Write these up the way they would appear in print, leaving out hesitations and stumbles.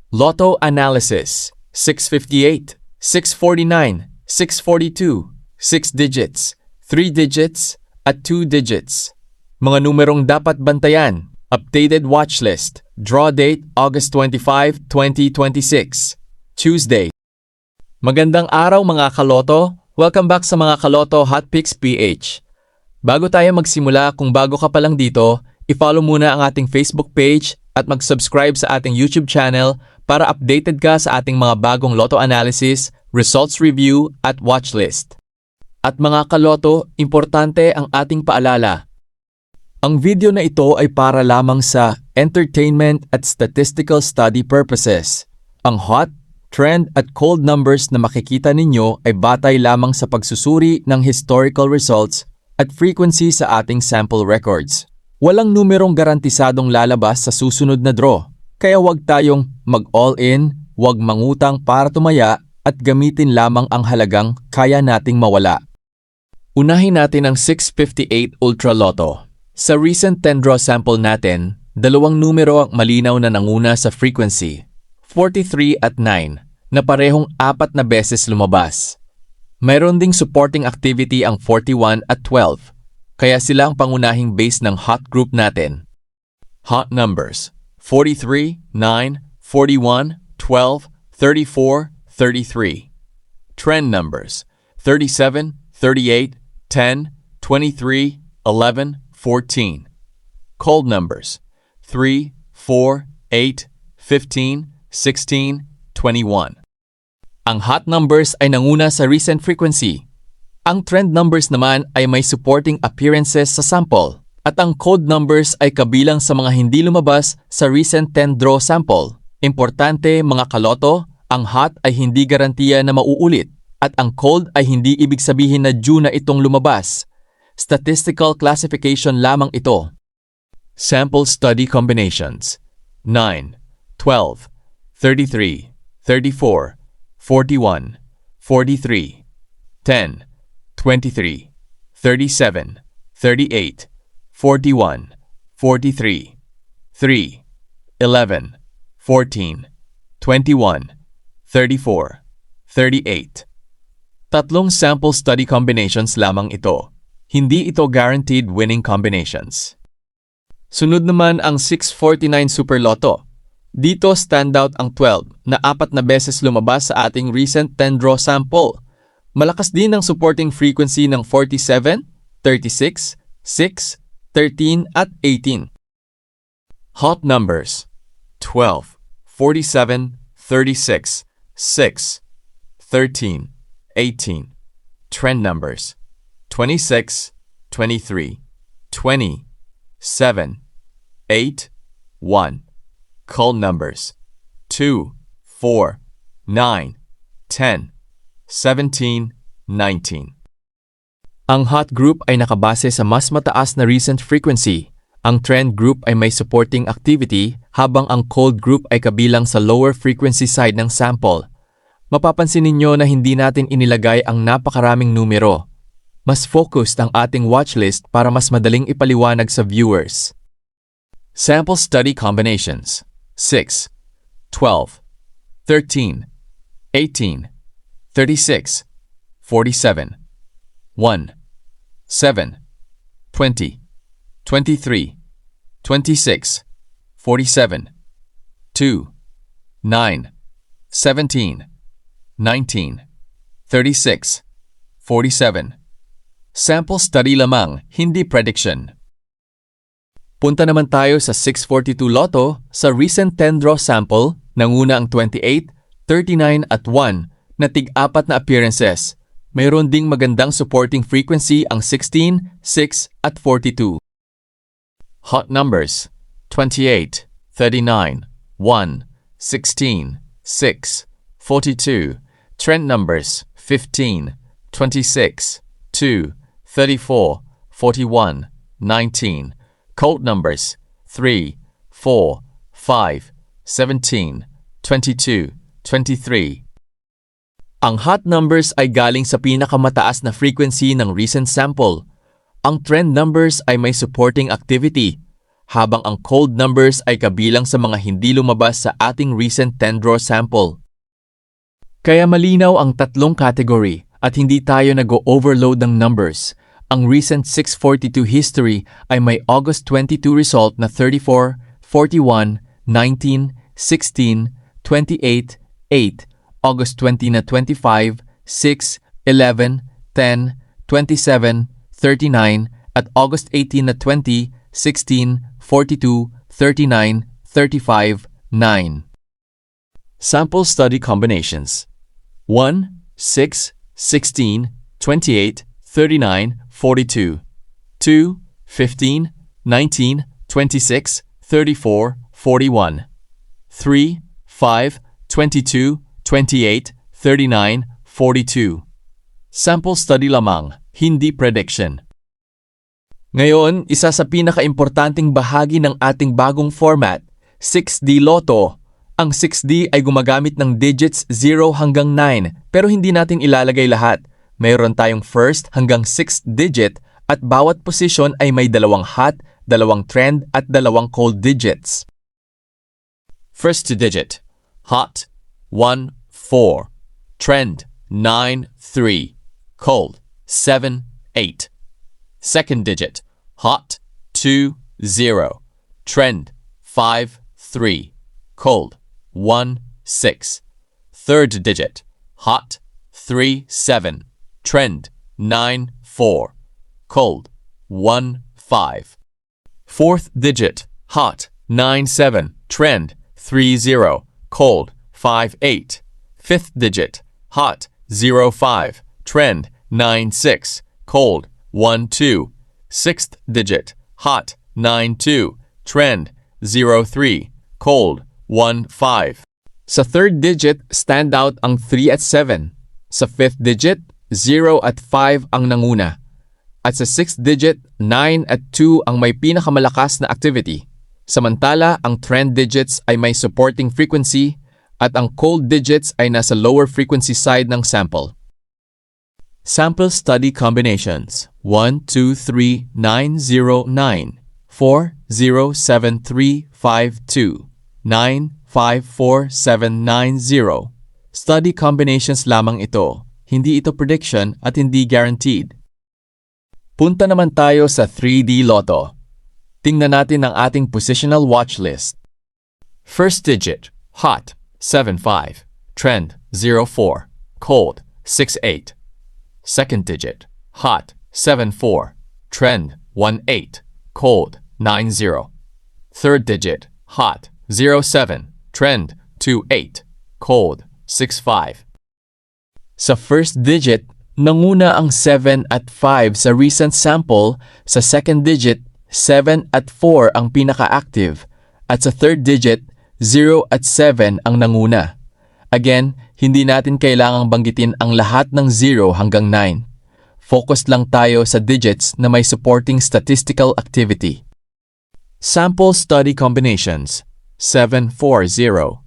Lotto analysis. 658, 649, 642, 6 digits, 3 digits, at 2 digits. Mga numerong dapat bantayan. Updated watch list. Draw date August 25, 2026. Tuesday. Magandang araw mga kaloto. Welcome back sa mga Kaloto Hot Picks PH. Bago tayo magsimula, kung bago ka pa lang dito, i-follow muna ang ating Facebook page at mag-subscribe sa ating YouTube channel para updated ka sa ating mga bagong Lotto analysis, results review at watch list. At mga kaloto, importante ang ating paalala. Ang video na ito ay para lamang sa entertainment at statistical study purposes. Ang hot, trend at cold numbers na makikita ninyo ay batay lamang sa pagsusuri ng historical results at frequency sa ating sample records. Walang numerong garantisadong lalabas sa susunod na draw, kaya huwag tayong mag-all-in, huwag mangutang para tumaya at gamitin lamang ang halagang kaya nating mawala. Unahin natin ang 658 Ultra Lotto. Sa recent 10 draw sample natin, dalawang numero ang malinaw na nanguna sa frequency, 43 at 9, na parehong 4 na beses lumabas. Mayroon ding supporting activity ang 41 at 12, kaya sila ang pangunahing base ng hot group natin. Hot numbers: 43, 9, 41, 12, 34, 33. Trend numbers: 37, 38, 10, 23, 11, 14. Cold numbers: 3, 4, 8, 15, 16, 21. Ang hot numbers ay nanguna sa recent frequency. Ang trend numbers naman ay may supporting appearances sa sample. At ang cold numbers ay kabilang sa mga hindi lumabas sa recent 10 draw sample. Importante mga kaloto, ang hot ay hindi garantiya na mauulit. At ang cold ay hindi ibig sabihin na due na itong lumabas. Statistical classification lamang ito. Sample study combinations: 9, 12, 33, 34, 41, 43, 10, 23, 37, 38, 41, 43, 3, 11, 14, 21, 34, 38. Tatlong sample study combinations lamang ito. Hindi ito guaranteed winning combinations. Sunod naman ang 649 Super Lotto. Dito standout ang 12 na 4 na beses lumabas sa ating recent 10 draw sample. Malakas din ang supporting frequency ng 47, 36, 6, 13 at 18. Hot numbers: 12, 47, 36, 6, 13, 18. Trend numbers: 26, 23, 20, 7, 8, 1. Cold numbers: 2, 4, 9, 10, 17, 19. Ang hot group ay nakabase sa mas mataas na recent frequency. Ang trend group ay may supporting activity habang ang cold group ay kabilang sa lower frequency side ng sample. Mapapansin ninyo na hindi natin inilagay ang napakaraming numero. Mas focused ang ating watchlist para mas madaling ipaliwanag sa viewers. Sample study combinations: 6, 12, 13, 18, 36, 47, 1, 7, 20, 23, 26, 47, 2, 9, 17, 19, 36, 47. Sample study lamang, hindi prediction. Punta naman tayo sa 642 Lotto. Sa recent 10 draw sample, nanguna ang 28, 39 at 1 na tig-4 na appearances. Mayroon ding magandang supporting frequency ang 16, 6 at 42. Hot numbers: 28, 39, 1, 16, 6, 42. Trend numbers: 15, 26, 2, 34, 41, 19. Cold numbers: 3, 4, 5, 17, 22, 23. Ang hot numbers ay galing sa pinakamataas na frequency ng recent sample. Ang trend numbers ay may supporting activity, habang ang cold numbers ay kabilang sa mga hindi lumabas sa ating recent 10-draw sample. Kaya malinaw ang tatlong category at hindi tayo nag-overload ng numbers. Ang recent 642 history ay may August 22 result na 34, 41, 19, 16, 28, 8, August 20 na 25, 6, 11, 10, 27, 39, at August 18 na 20, 16, 42, 39, 35, 9. Sample study combinations 1, 6, 16, 28, 39, 42 2, 15, 19, 26, 34, 41 3, 5, 22, 28, 39, 42 Sample study lamang, hindi prediction. Ngayon, isa sa pinaka-importanting bahagi ng ating bagong format, 6D Lotto. Ang 6D ay gumagamit ng digits 0 hanggang 9 pero hindi natin ilalagay lahat. Mayroon tayong first hanggang 6th digit at bawat position ay may dalawang hot, dalawang trend at dalawang cold digits. First digit, hot, 1, 4. Trend, 9, 3. Cold, 7, 8. Second digit, hot, 2, 0. Trend, 5, 3. Cold, 1, 6. Third digit, hot, 3, 7. Trend, 9, 4. Cold, 1, 5. Fourth digit, hot, 9, 7. Trend, 3, 0. Cold, 5, 8. Fifth digit, hot, 0, 5. Trend, 9, 6. Cold, 1, 2. Sixth digit, hot, 9, 2. Trend, 0, 3. Cold, 1, 5. Sa third digit, stand out ang 3 at 7. Sa fifth digit, 0 at 5 ang nanguna. At sa sixth digit, 9 at 2 ang may pinakamalakas na activity. Samantala, ang trend digits ay may supporting frequency at ang cold digits ay nasa lower frequency side ng sample. Sample study combinations 1, 2, 3, 9, 0, 9, 4, 0, 7, 3, 5, 2, 9, 5, 4, 7, 9, 0. Study combinations lamang ito, hindi ito prediction at hindi guaranteed. Punta naman tayo sa 3D Lotto. Tingnan natin ang ating positional watch list. First digit, hot, 7-5. Trend, 0-4. Cold, 6-8. Second digit, hot, 7-4. Trend, 1-8. Cold, 9-0. Third digit, hot, 0-7. Trend, 2-8. Cold, 6-5. Sa first digit, nanguna ang 7 at 5 sa recent sample. Sa second digit, 7 at 4 ang pinaka-active. At sa third digit, 0 at 7 ang nanguna. Again, hindi natin kailangang banggitin ang lahat ng 0 hanggang 9. Focus lang tayo sa digits na may supporting statistical activity. Sample study combinations 7-4-0,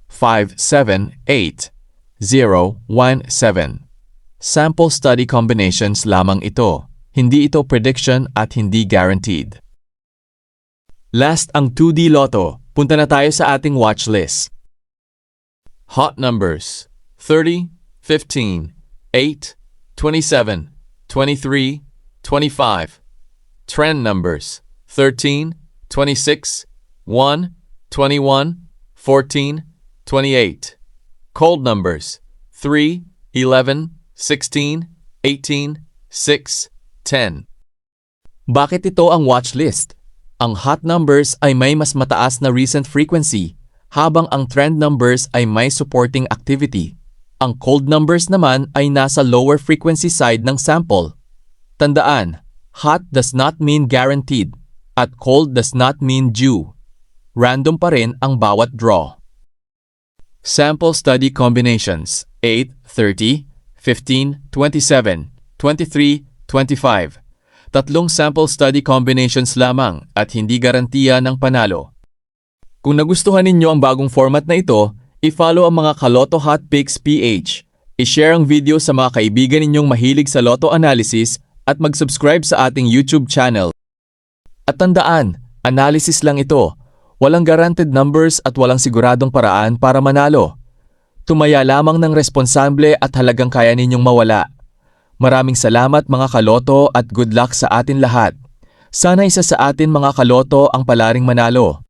5-7-8, 0-1-7. Sample study combinations lamang ito. Hindi ito prediction at hindi guaranteed. Last ang 2D Lotto. Punta na tayo sa ating watch list. Hot numbers 30, 15, 8, 27, 23, 25. Trend numbers 13, 26, 1, 21, 14, 28. Cold numbers 3, 11, 16, 18, 6, 10. Bakit ito ang watch list? Ang hot numbers ay may mas mataas na recent frequency, habang ang trend numbers ay may supporting activity. Ang cold numbers naman ay nasa lower frequency side ng sample. Tandaan, hot does not mean guaranteed, at cold does not mean due. Random pa rin ang bawat draw. Sample study combinations 8, 30, 15, 27, 23, 25. Tatlong sample study combinations lamang at hindi garantiya ng panalo. Kung nagustuhan ninyo ang bagong format na ito, i-follow ang mga Kaloto Hot Picks PH. I-share ang video sa mga kaibigan ninyong mahilig sa Lotto Analysis at mag-subscribe sa ating YouTube channel. At tandaan, Analysis lang ito. Walang guaranteed numbers at walang siguradong paraan para manalo. Tumaya lamang ng responsable at halagang kaya ninyong mawala. Maraming salamat mga kaloto at good luck sa atin lahat. Sana isa sa atin mga kaloto ang palaring manalo.